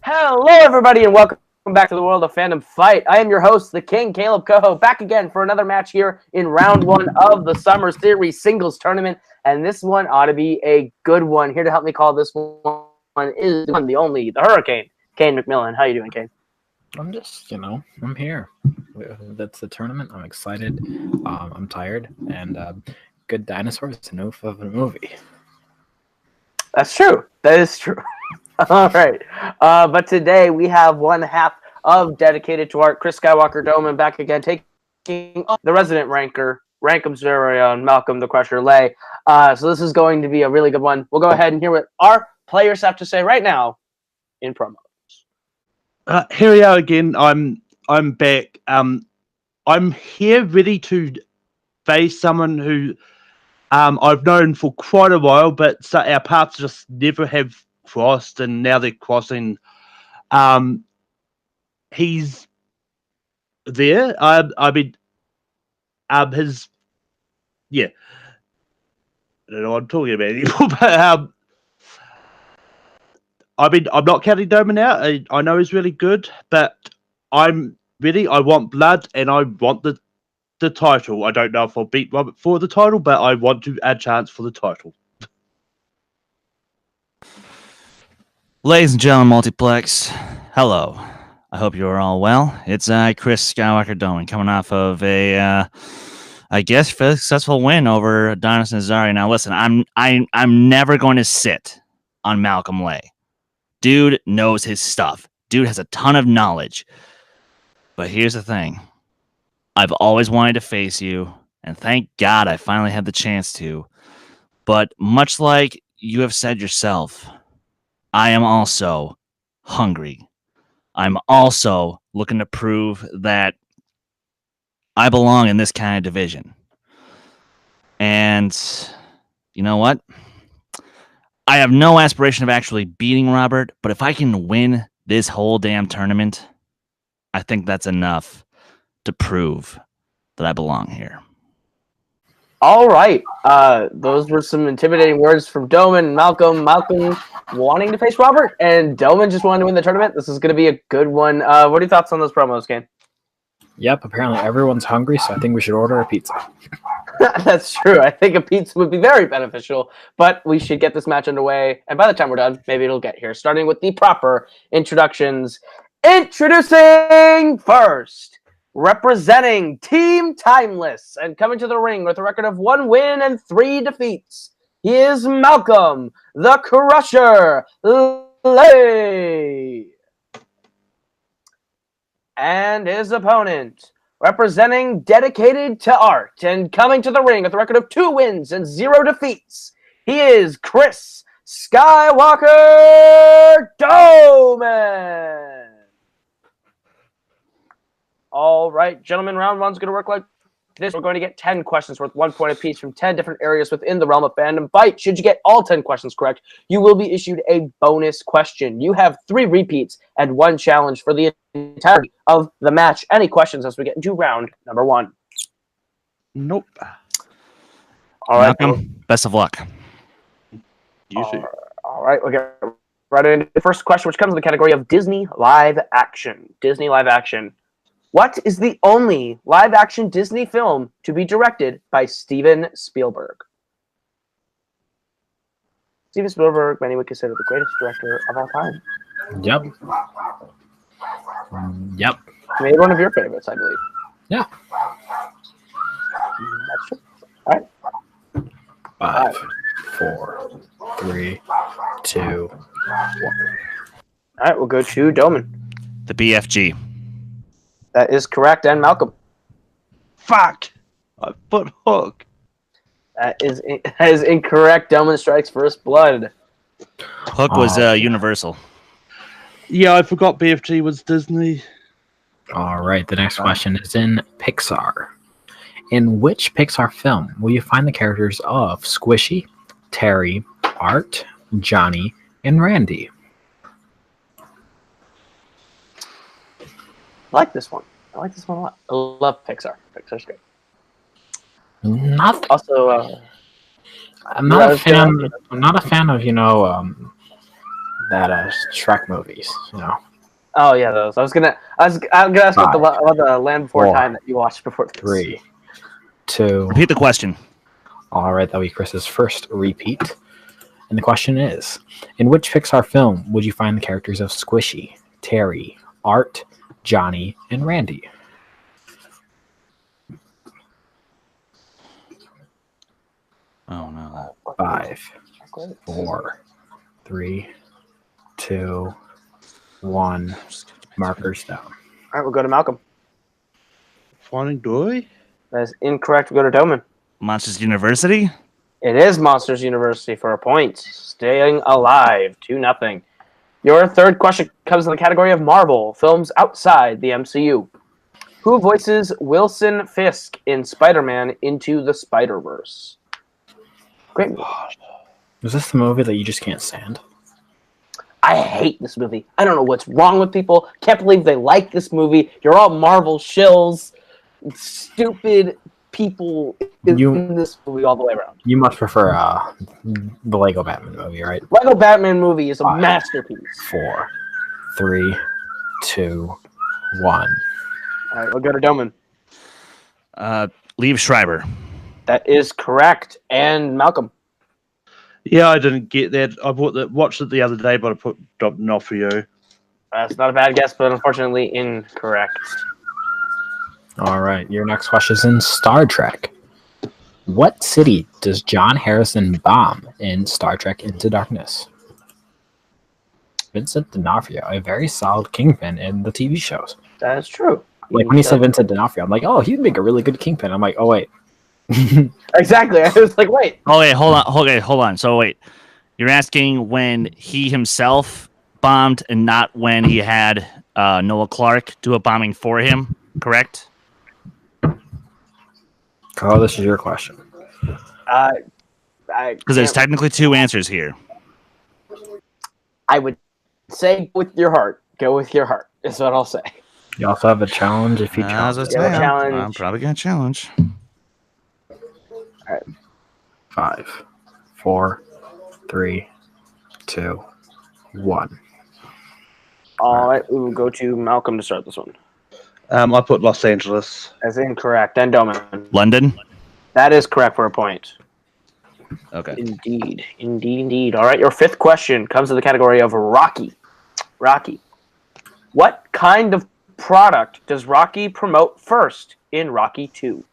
Hello, everybody, and welcome back to the world of Fandom Fight. I am your host, the King, Caleb Coho, back again for another match here in round one of the Summer Series Singles Tournament, and this one ought to be a good one. Here to help me call this one is the one, the only, the Hurricane, Kane McMillan. How you doing, Kane? I'm just, I'm here. That's the tournament. I'm excited. I'm tired, and good dinosaurs is enough of a movie. That's true. That is true. All right. But today we have one half of Dedicated to Art, Chris Skywalker Dohmen, back again, taking the resident ranker, Rankham's very own Malcolm the Crusher Lay. So this is going to be a really good one. We'll go ahead and hear what our players have to say right now in promo. Here we are again. I'm back. I'm here ready to face someone who I've known for quite a while, but our paths just never have crossed, and now they're crossing. He's there. I mean, his I don't know what I'm talking about anymore, but I mean, I'm not counting Dohmen out. I know he's really good, but I'm ready. I want blood, and I want the title. I don't know if I'll beat Robert for the title, but I want to add chance for the title. Ladies and gentlemen, Multiplex, hello. I hope you are all well. It's Chris Skywalker Dohmen coming off of a, I guess, fairly successful win over Adonis Nazari. Now, listen, I'm never going to sit on Malcolm Lay. Dude knows his stuff. Dude has a ton of knowledge. But here's the thing. I've always wanted to face you, and thank God I finally had the chance to. But much like you have said yourself, I am also hungry. I'm also looking to prove that I belong in this kind of division. And you know what? I have no aspiration of actually beating Robert, but if I can win this whole damn tournament, I think that's enough to prove that I belong here. All right. Those were some intimidating words from Dohmen and Malcolm. Malcolm wanting to face Robert, and Dohmen just wanting to win the tournament. This is going to be a good one. What are your thoughts on those promos, Kane? Yep, apparently everyone's hungry, so I think we should order a pizza. That's true. I think a pizza would be very beneficial, but we should get this match underway, and by the time we're done, maybe it'll get here. Starting with the proper introductions. Introducing first, representing Team Timeless, and coming to the ring with a record of 1 win and 3 defeats, he is Malcolm the Crusher Lay. And his opponent, representing Dedicated to Art, and coming to the ring with a record of 2 wins and 0 defeats, he is Chris Skywalker Dohmen. All right, gentlemen, round one's going to work like this. We're going to get 10 questions worth 1 point apiece from 10 different areas within the realm of Fandom Fight. Should you get all 10 questions correct, you will be issued a bonus question. You have 3 repeats and 1 challenge for the entirety of the match. Any questions as we get into round number 1? Nope. All right. Malcolm, best of luck. You too. All right, we'll get right into the first question, which comes in the category of Disney live action. Disney live action. What is the only live-action Disney film to be directed by Steven Spielberg? Steven Spielberg, many would consider the greatest director of all time. Yep. Maybe one of your favorites, I believe. Yeah. That's true. All right. 5, 4, 3, 2, 1. All right, we'll go to Dohmen. The BFG. That is correct, and Malcolm. Fuck! I put Hook. That is incorrect. Dohmen strikes first blood. Hook was Universal. Yeah, I forgot BFG was Disney. All right, the next question is in Pixar. In which Pixar film will you find the characters of Squishy, Terry, Art, Johnny, and Randy? I like this one. I like this one a lot. I love Pixar. Pixar's great. Not Also, I'm not a fan. I'm not a fan of that Shrek movies. You know. Oh yeah, those. I'm gonna ask about the Land Before 4, Time that you watched before this. 3, 2. Repeat the question. All right, that'll be Chris's first repeat. And the question is, in which Pixar film would you find the characters of Squishy, Terry, Art, Johnny, and Randy? Oh no. 5, 4, 3, 2, 1. Markers down. All right, we'll go to Malcolm. Finding Dory? That is incorrect. We'll go to Dohmen. Monsters University? It is Monsters University for a point. Staying alive, 2-0. Your third question comes in the category of Marvel films outside the MCU. Who voices Wilson Fisk in Spider-Man Into the Spider-Verse? Great movie. Is this the movie that you just can't stand? I hate this movie. I don't know what's wrong with people. Can't believe they like this movie. You're all Marvel shills. Stupid people in this movie all the way around. You must prefer the Lego Batman movie, right? Lego Batman movie is a masterpiece. 4, 3, 2, 1. All right, we'll go to Dohmen. Liev Schreiber. That is correct. And Malcolm. Yeah, I didn't get that. I watched it the other day, but I dropped it off for you. That's not a bad guess, but unfortunately incorrect. All right, your next question is in Star Trek. What city does John Harrison bomb in Star Trek Into Darkness? Vincent D'Onofrio, a very solid kingpin in the TV shows. That is true. Like when he said Vincent D'Onofrio, I'm like, oh, he'd make a really good kingpin. I'm like, oh wait. Exactly. I was like, wait. Oh wait, hold on. So wait, you're asking when he himself bombed and not when he had Noah Clark do a bombing for him, correct? Carl, this is your question. Because there's technically two answers here. I would say with your heart. Go with your heart. Is what I'll say. You also have a challenge if you As challenge. I say, challenge. I'm probably gonna challenge. All right. 5, 4, 3, 2, 1. All right. We will go to Malcolm to start this one. I put Los Angeles. That's incorrect. And Dohmen. London. That is correct for a point. Okay. Indeed. All right. Your fifth question comes in the category of Rocky. Rocky. What kind of product does Rocky promote first in Rocky 2?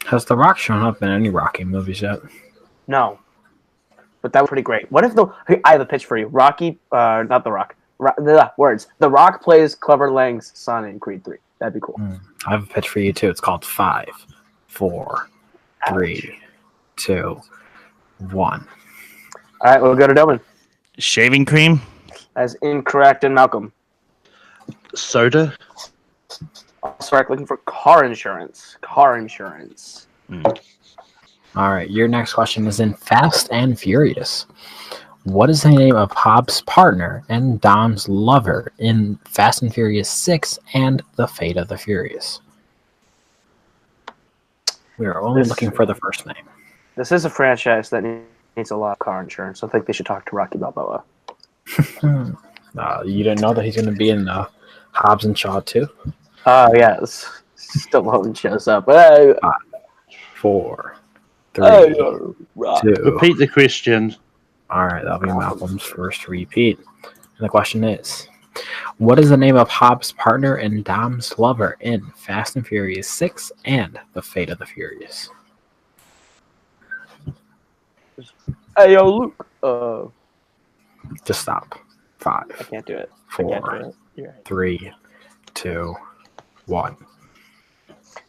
Has The Rock shown up in any Rocky movies yet? No. But that was pretty great. What if I have a pitch for you. Rocky, not The Rock. Words. The Rock plays Clever Lang's son in Creed 3. That'd be cool. I have a pitch for you too. It's called 5, 4, 3, 2, 1. All right, we'll go to Dohmen. Shaving cream. That's incorrect. And Malcolm. Soda. Sorry, looking for car insurance. Car insurance. All right, your next question is in Fast and Furious. What is the name of Hobbs' partner and Dom's lover in Fast and Furious 6 and The Fate of the Furious? We are only looking for the first name. This is a franchise that needs a lot of car insurance. I think they should talk to Rocky Balboa. You didn't know that he's going to be in Hobbs and Shaw too? Oh, yes. Stallone shows up. 5, 4, 3, 2. Repeat the question. All right, that'll be Malcolm's first repeat. And the question is, what is the name of Hobbs' partner and Dom's lover in Fast and Furious 6 and The Fate of the Furious? Hey, yo, Luke. Just stop. 5, I can't do it. 4, 3, 2, 1.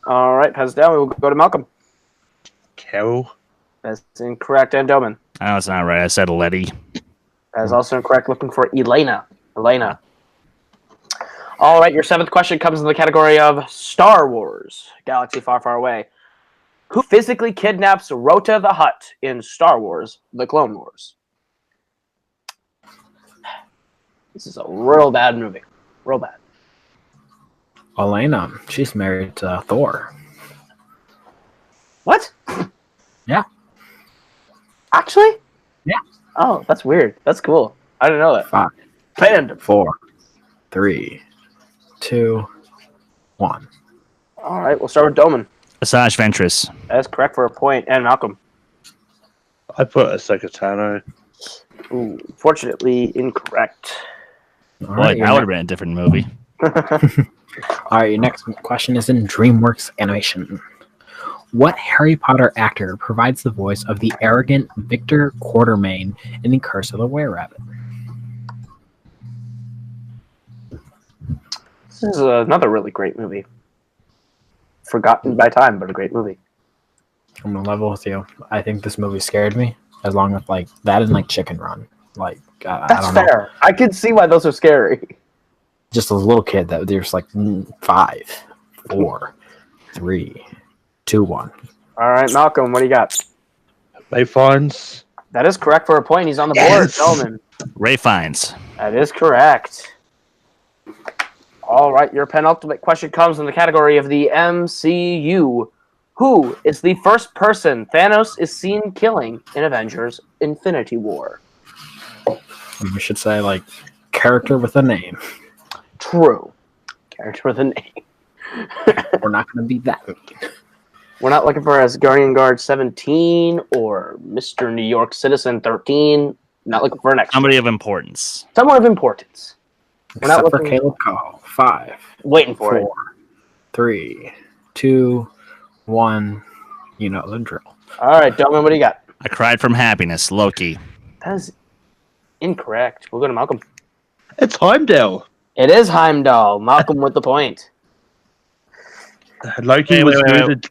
All right, pass it down. We'll go to Malcolm. Carol. That's incorrect. And Dohmen. Oh, that's not right. I said Letty. That is also incorrect. Looking for Elena. All right, your seventh question comes in the category of Star Wars, Galaxy Far, Far Away. Who physically kidnaps Rota the Hutt in Star Wars, The Clone Wars? This is a real bad movie. Real bad. Elena, she's married to Thor. What? Yeah. Actually? Oh, that's weird. That's cool. I didn't know that. 5, Fandom. 4, 3, 2, 1. All right, we'll start with Dohmen. Asajj Ventress. That is correct for a point. And Malcolm. I put a Secretano. Ooh, fortunately, incorrect. All Boy, right, that would have been a different movie. All right, your next question is in DreamWorks Animation. What Harry Potter actor provides the voice of the arrogant Victor Quartermain in The Curse of the Were-Rabbit? This is another really great movie. Forgotten by time, but a great movie. I'm gonna level with you. I think this movie scared me, as long as like that and like Chicken Run. Like I That's don't know, fair. I can see why those are scary. just a little kid that they're just like 5, 4, 3, 2, 1. All right, Malcolm, what do you got? Ray Fiennes. That is correct for a point. He's on the board, Yes! Dohmen. Ray Fiennes. That is correct. All right, your penultimate question comes in the category of the MCU. Who is the first person Thanos is seen killing in Avengers Infinity War? We should say like character with a name. True. Character with a name. We're not gonna be that mean. We're not looking for Asgardian Guard 17 or Mr. New York Citizen 13. Not looking for an extra. Somebody of importance. Someone of importance. We're not Except for looking- Caleb Coe. 5, Waiting for 4, 3, 2, 1. You know the drill. it. All right, Dohmen, what do you got? I cried from happiness. Loki. That is incorrect. We'll go to Malcolm. It's Heimdall. It is Heimdall. Malcolm with the point. Loki was murdered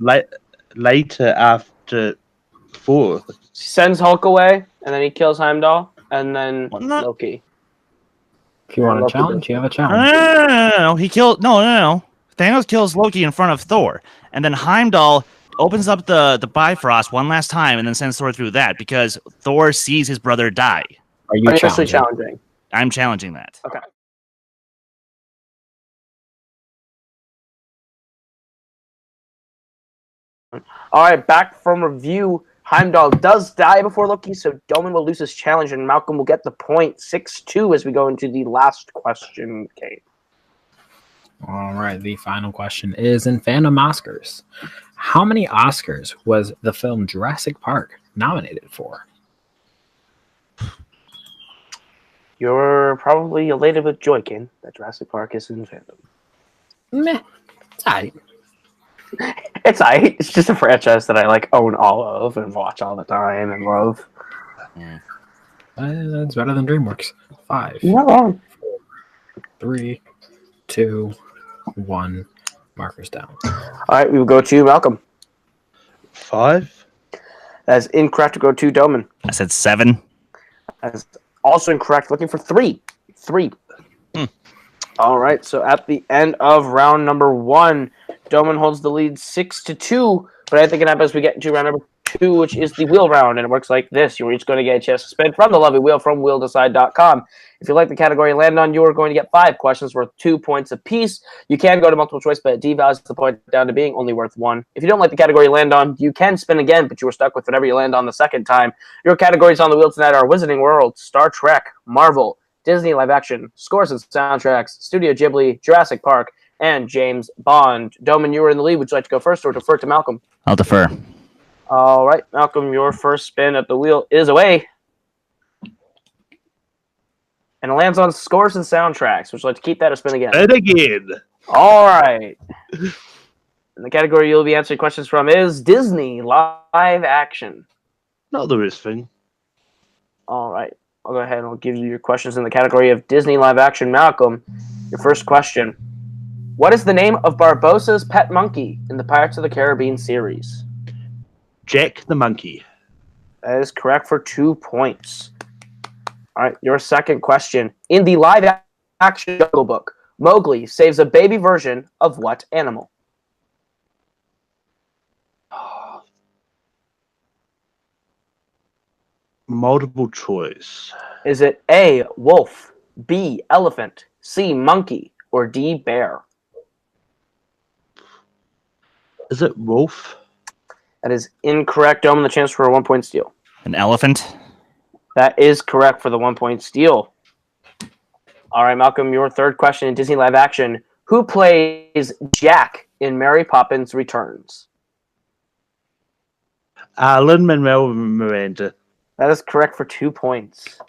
later after Thor. He sends Hulk away, and then he kills Heimdall, and then Well, not- Loki. If you want Loki a challenge, does. you have a No, challenge. no. He killed. No. Thanos kills Loki in front of Thor, and then Heimdall opens up the Bifrost one last time, and then sends Thor through that because Thor sees his brother die. Are you Are you actually challenging? challenging? I'm challenging that. Okay. All right, back from review. Heimdall does die before Loki, so Dohmen will lose his challenge, and Malcolm will get the point 6-2 as we go into the last question, Kate. All right, the final question is in Fandom Oscars. How many Oscars was the film Jurassic Park nominated for? You're probably elated with joy, Kane, that Jurassic Park is in Fandom. Meh. It's alright. It's aight. It's just a franchise that I like own all of and watch all the time and love. That's better than DreamWorks. 5, You're not wrong. 3, 2, 1. Markers down. All right, we will go to Malcolm. 5. That is incorrect to go to Dohmen. I said 7. That is also incorrect. Looking for 3. 3. All right, so at the end of round number 1, Dohmen holds the lead 6-2. But I think it happens as we get into round number 2, which is the wheel round, and it works like this. You're each going to get a chance to spin from the lovely wheel from wheeldecide.com. If you like the category you land on, you are going to get 5 questions worth 2 points apiece. You can go to multiple choice, but it devalues the point down to being only worth 1. If you don't like the category you land on, you can spin again, but you were stuck with whatever you land on the second time. Your categories on the wheel tonight are Wizarding World, Star Trek, Marvel, Disney live action, scores and soundtracks, Studio Ghibli, Jurassic Park, and James Bond. Dohmen, you were in the lead. Would you like to go first or defer to Malcolm? I'll defer. All right, Malcolm, your first spin at the wheel is away. And it lands on scores and soundtracks. Would you like to keep that or spin again? And again. All right. And the category you'll be answering questions from is Disney live action. Not the worst thing. All right. I'll go ahead and I'll give you your questions in the category of Disney live action. Malcolm, your first question. What is the name of Barbossa's pet monkey in the Pirates of the Caribbean series? Jack the Monkey. That is correct for 2 points. All right, your second question. In the live-action Jungle Book, Mowgli saves a baby version of what animal? Multiple choice. Is it A, wolf, B, elephant, C, monkey, or D, bear? Is it Wolf? That is incorrect. Dohmen, the chance for a 1 point steal. An elephant. That is correct for the 1-point steal. All right, Malcolm, your third question in Disney live action. Who plays Jack in Mary Poppins Returns? Lin-Manuel Miranda. That is correct for 2 points.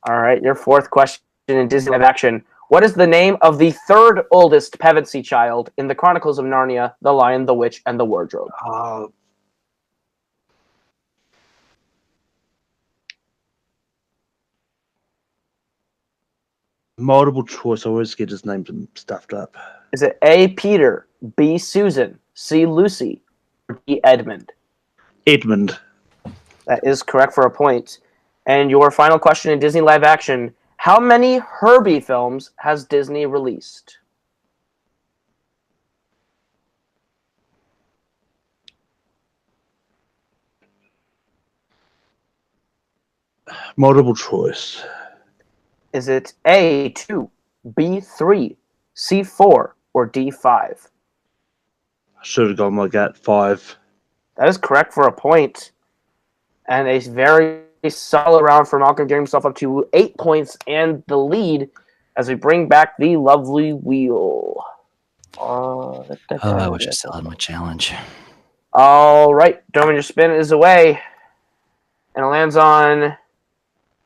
All right, your fourth question in Disney live action. What is the name of the third oldest Pevensey child in the Chronicles of Narnia, The Lion, the Witch, and the Wardrobe? Multiple choice. I always get his name stuffed up. Is it A, Peter, B, Susan, C, Lucy, or D, Edmund? Edmund. That is correct for a point. And your final question in Disney live action. How many Herbie films has Disney released? Multiple choice. Is it A, 2, B, 3, C, 4, or D, 5? I should have gone my gut. 5. That is correct for a point. And a very solid round for Malcolm, getting himself up to 8 points and the lead as we bring back the lovely wheel. I wish I still had my challenge. All right, Dohmen, your spin is away. And it lands on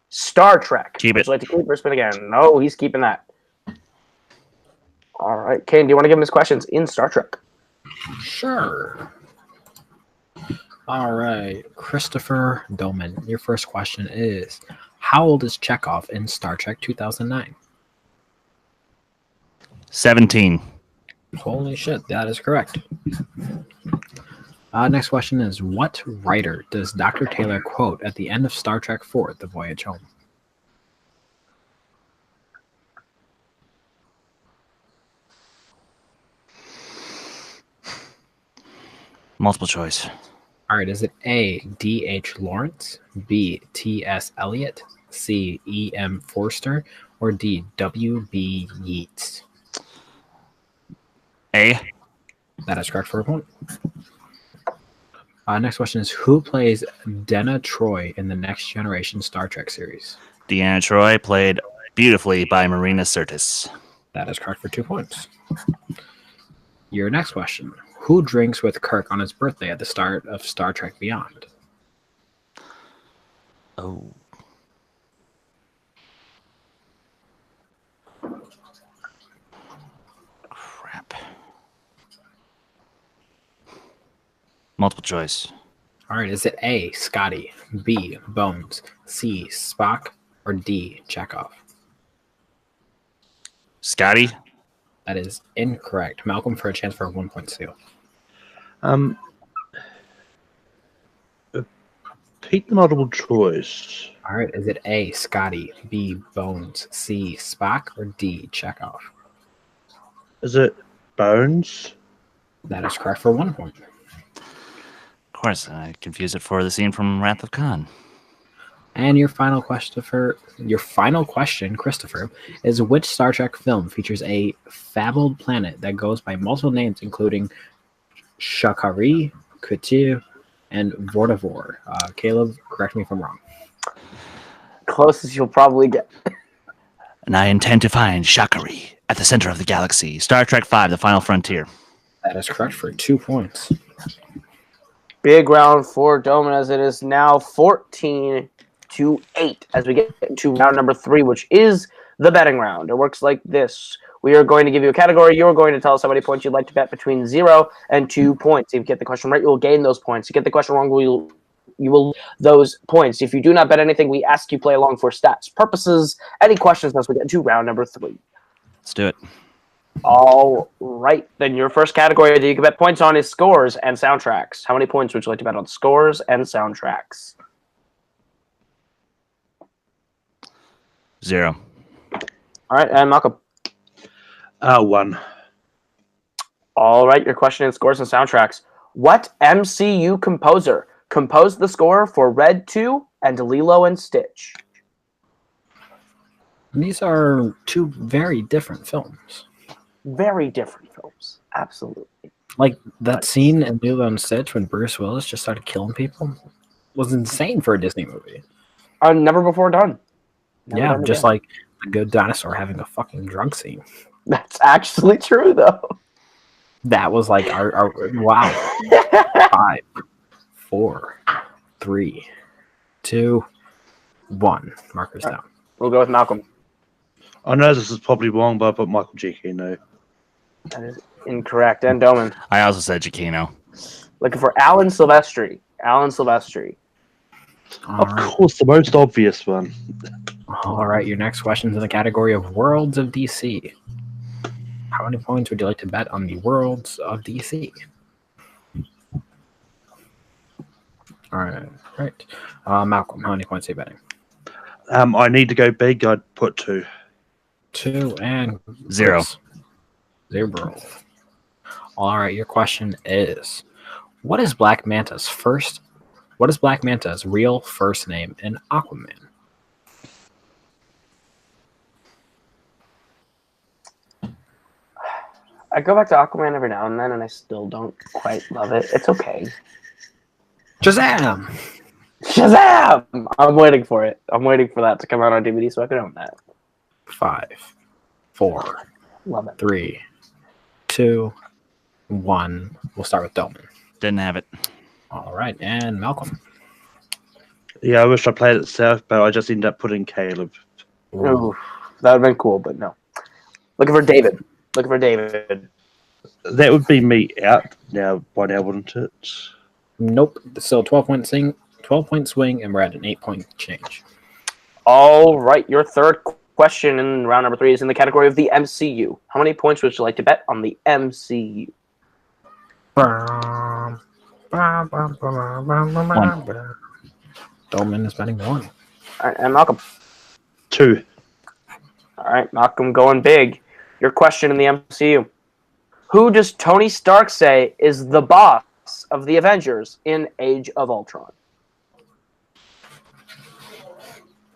Star Trek. Keep it. Would you like to keep or spin again? No, he's keeping that. All right, Kane, do you want to give him his questions in Star Trek? Sure. All right, Christopher Dohmen, your first question is, how old is Chekhov in Star Trek 2009? 17. Holy shit, that is correct. Next question is, what writer does Dr. Taylor quote at the end of Star Trek IV, The Voyage Home? Multiple choice. All right, is it A, D.H. Lawrence, B, T.S. Eliot, C, E.M. Forster, or D, W.B. Yeats? A. That is correct for a point. Next question is, who plays Denna Troy in the Next Generation Star Trek series? Deanna Troy, played beautifully by Marina Sirtis. That is correct for 2 points. Your next question, who drinks with Kirk on his birthday at the start of Star Trek Beyond? Oh. Crap. Multiple choice. All right, is it A, Scotty, B, Bones, C, Spock, or D, Chekhov? Scotty. That is incorrect. Malcolm, for a chance for a 1-point steal. Repeat the multiple choice. All right, is it A, Scotty, B, Bones, C, Spock, or D, Chekhov? Is it Bones? That is correct for 1 point. Of course, I confused it for the scene from Wrath of Khan. And your final question, Christopher, is which Star Trek film features a fabled planet that goes by multiple names, including Shakari, Kutu, and Vordavor? Caleb, correct me if I'm wrong. Closest you'll probably get. And I intend to find Shakari at the center of the galaxy. Star Trek V, The Final Frontier. That is correct for 2 points. Big round for Dohmen as it is now 14-8 as we get to round number 3, which is the betting round. It works like this. We are going to give you a category. You're going to tell us how many points you'd like to bet between 0 and 2 points. If you get the question right, you will gain those points. If you get the question wrong, you will lose those points. If you do not bet anything, we ask you play along for stats purposes. Any questions as we get to round number 3? Let's do it. All right. Then your first category that you can bet points on is scores and soundtracks. How many points would you like to bet on scores and soundtracks? 0. All right, and Malcolm. 1. All right, your question in scores and soundtracks. What MCU composer composed the score for Red 2 and Lilo and Stitch? These are 2 very different films. Very different films. Absolutely. Like that scene in Lilo and Stitch when Bruce Willis just started killing people was insane for a Disney movie. Never before done. Never Yeah, done just again. like a good dinosaur having a fucking drunk scene. That's actually true, though. That was like our wow. 5, 4, 3, 2, 1. Markers down. We'll go with Malcolm. I know this is probably wrong, but I put Michael Giacchino. That is incorrect. And Dohmen. I also said Giacchino. Looking for Alan Silvestri. Alan Silvestri. Of course, the most obvious one. All right, your next question's in the category of Worlds of DC. How many points would you like to bet on the Worlds of DC? All right. Malcolm, how many points are you betting? I need to go big. I'd put 2. 2 and 0. Chris. 0. All right, your question is: What is Black Manta's real first name in Aquaman? I go back to Aquaman every now and then, and I still don't quite love it. It's okay. Shazam! Shazam! I'm waiting for it. I'm waiting for that to come out on DVD so I can own that. 5, 4, Love it. 3, 2, 1. We'll start with Dohmen. Didn't have it. All right, and Malcolm. Yeah, I wish I played it south, but I just ended up putting Caleb. Ooh, that would have been cool, but no. Looking for David. That would be me out by now, wouldn't it? Nope. Still 12-point swing, and we're at an 8-point change. All right, your third question in round number 3 is in the category of the MCU. How many points would you like to bet on the MCU? 1. Dohmen is betting 1. All right, and Malcolm. 2. All right, Malcolm going big. Your question in the MCU. Who does Tony Stark say is the boss of the Avengers in Age of Ultron?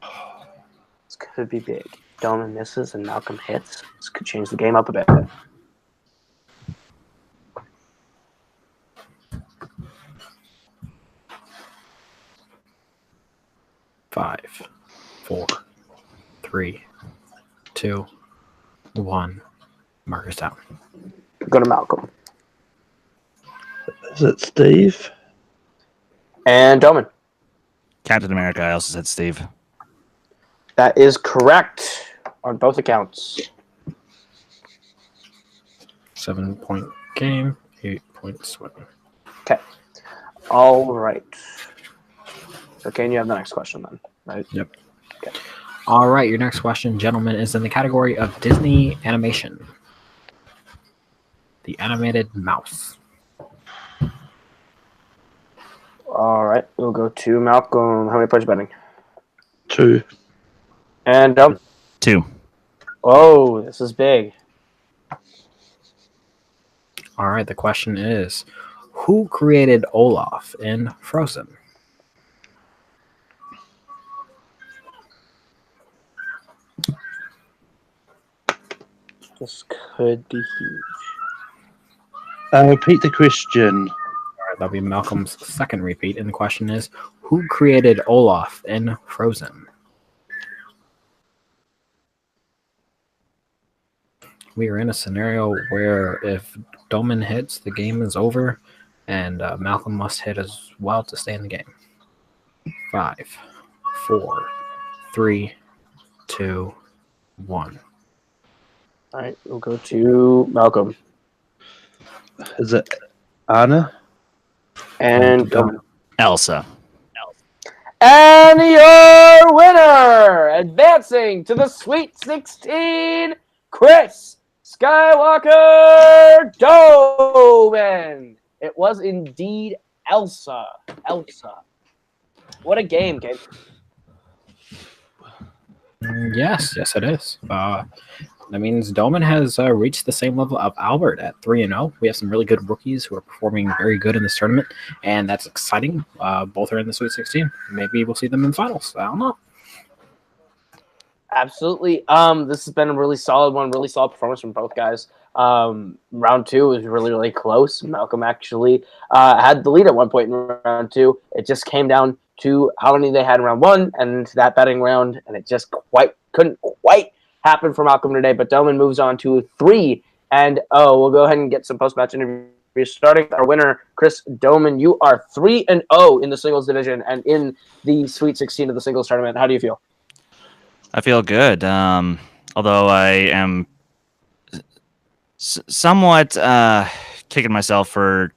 This could be big. Dohmen misses and Malcolm hits. This could change the game up a bit. 5, 4, 3, 2, 1. Markers down. Go to Malcolm. Is it Steve? And Dohmen. Captain America. I also said Steve. That is correct on both accounts. 7-point game, 8-point swing. Okay. All right. So, Kane, you have the next question then, right? Yep. Okay. All right, your next question, gentlemen, is in the category of Disney animation. The animated mouse. All right. We'll go to Malcolm. How many points betting? 2. And 2. Oh, this is big. All right, the question is, who created Olaf in Frozen? This could be huge. Repeat the question. All right, that'll be Malcolm's second repeat, and the question is, who created Olaf in Frozen? We are in a scenario where if Dohmen hits, the game is over, and Malcolm must hit as well to stay in the game. 5, 4, 3, 2, 1. All right. We'll go to Malcolm. Is it Anna? And Dohmen. Elsa. And your winner, advancing to the Sweet 16, Chris Skywalker Dohmen. It was indeed Elsa. What a game, Kate. Yes, it is. That means Dohmen has reached the same level of Albert at 3-0. We have some really good rookies who are performing very good in this tournament, and that's exciting. Both are in the Sweet 16. Maybe we'll see them in finals. I don't know. Absolutely. This has been a really solid one, really solid performance from both guys. Round two was really, really close. Malcolm actually had the lead at one point in round two. It just came down to how many they had in round one and that betting round, and it just couldn't quite happen for Malcolm today. But Dohmen moves on to 3-0. We'll go ahead and get some post-match interviews. Starting with our winner, Chris Dohmen. You are 3-0 in the singles division and in the Sweet 16 of the singles tournament. How do you feel? I feel good. Although I am somewhat kicking myself for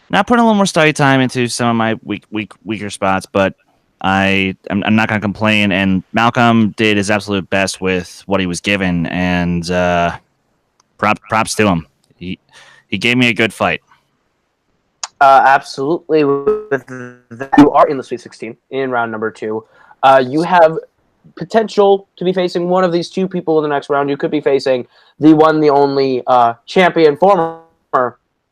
not putting a little more study time into some of my weaker spots, but I'm not going to complain. And Malcolm did his absolute best with what he was given, and props to him. He gave me a good fight. Absolutely. With that, you are in the Sweet 16 in round number 2. You have potential to be facing one of these two people in the next round. You could be facing the one, the only champion, former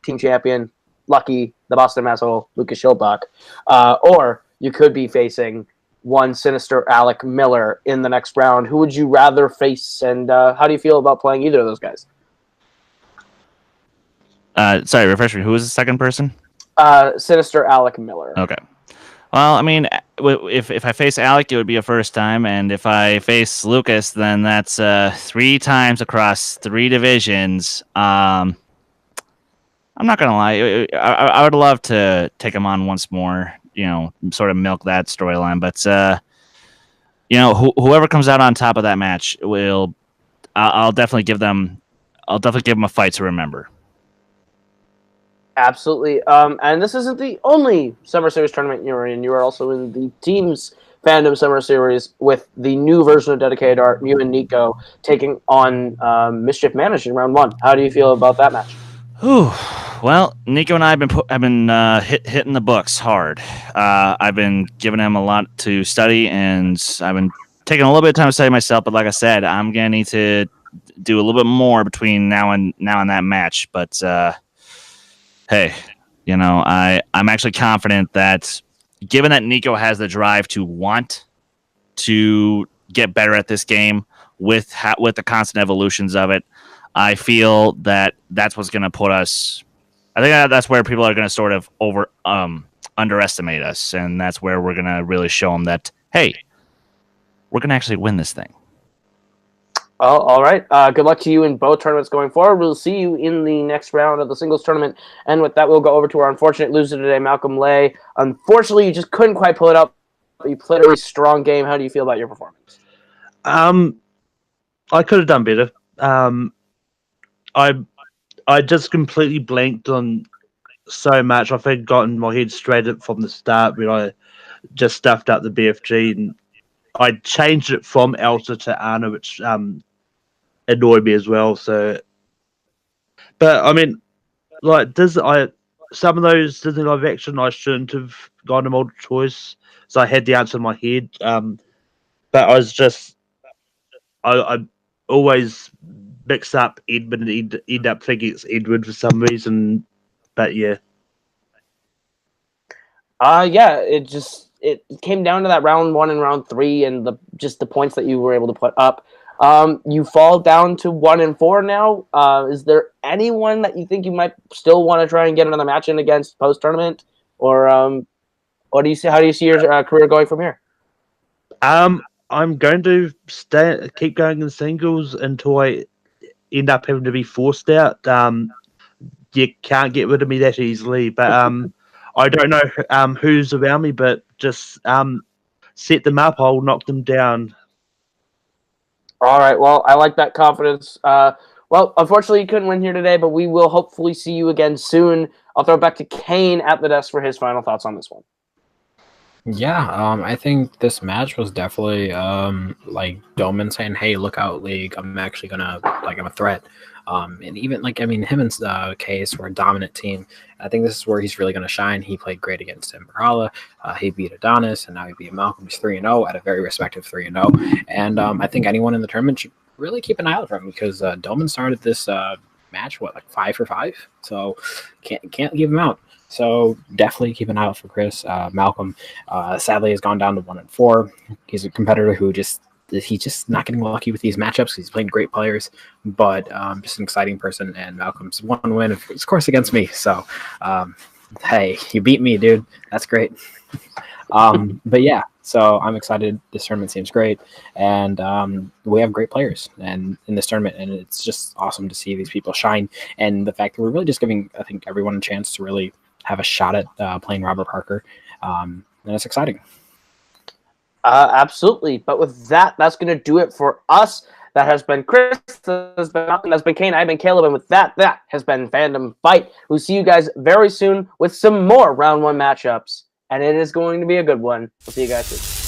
team champion, Lucky, the Boston Masshole, Lucas Schildbach. Or you could be facing one sinister Alec Miller in the next round. Who would you rather face, and how do you feel about playing either of those guys? Sorry, refresh me. Who was the second person? Sinister Alec Miller. Okay. Well, I mean, if I face Alec, it would be a first time, and if I face Lucas, then that's 3 times across 3 divisions. I'm not gonna lie, I would love to take him on once more, sort of milk that storyline. But whoever comes out on top of that match I'll definitely give them a fight to remember. Absolutely. And this isn't the only Summer Series tournament you're in. You are also in the Teams Fandom Summer Series with the new version of Dedicated Art, you and Nico, taking on Mischief Managed in round 1. How do you feel about that match? Whew. Well, Nico and I have been hitting the books hard. I've been giving him a lot to study, and I've been taking a little bit of time to study myself. But like I said, I'm gonna need to do a little bit more between now and that match. But hey, I'm actually confident that given that Nico has the drive to want to get better at this game with the constant evolutions of it, I feel that that's what's going to put us. I think that's where people are going to sort of underestimate us, and that's where we're going to really show them that, hey, we're going to actually win this thing. Well, all right. Good luck to you in both tournaments going forward. We'll see you in the next round of the singles tournament. And with that, we'll go over to our unfortunate loser today, Malcolm Lay. Unfortunately, you just couldn't quite pull it up. You played a really strong game. How do you feel about your performance? I could have done better. I just completely blanked on so much. I think gotten my head straight from the start when I just stuffed up the BFG, and I changed it from Elsa to Anna, which annoyed me as well. So, but I mean, like, some of those Disney live action I shouldn't have gone to multiple choice, so I had the answer in my head. But I was just, I always mix up Edmund and end up thinking it's Edward for some reason. But yeah. It came down to that round 1 and round 3 and the points that you were able to put up. You fall down to 1-4 now. Is there anyone that you think you might still want to try and get another match in against post tournament, or how do you see your career going from here? I'm going to keep going in singles until I end up having to be forced out. You can't get rid of me that easily, but I don't know who's around me, but just set them up. I'll knock them down. All right. Well, I like that confidence. Well, unfortunately, you couldn't win here today, but we will hopefully see you again soon. I'll throw it back to Kane at the desk for his final thoughts on this one. Yeah, I think this match was definitely like Dohmen saying, "Hey, look out, League! I'm actually gonna I'm a threat." And even him and Case were a dominant team. I think this is where he's really gonna shine. He played great against Timberala. He beat Adonis, and now he beat Malcolm. He's 3-0 at a very respective 3-0. And I think anyone in the tournament should really keep an eye out for him because Dohmen started this match 5 for 5. So can't leave him out. So definitely keep an eye out for Chris. Malcolm, sadly, has gone down to 1-4. He's a competitor who just he's just not getting lucky with these matchups. He's playing great players, but just an exciting person. And Malcolm's one win, of course, against me. So, hey, you beat me, dude. That's great. But yeah, so I'm excited. This tournament seems great, and we have great players and in this tournament, and it's just awesome to see these people shine. And the fact that we're really just giving, I think, everyone a chance to really have a shot at playing Robert Parker, and it's exciting. Absolutely. But with that, that's going to do it for us. That has been Chris, that has been Malcolm, that's been Kane, I've been Caleb, and with that, that has been Fandom Fight. We'll see you guys very soon with some more round one matchups, and it is going to be a good one. We'll see you guys soon.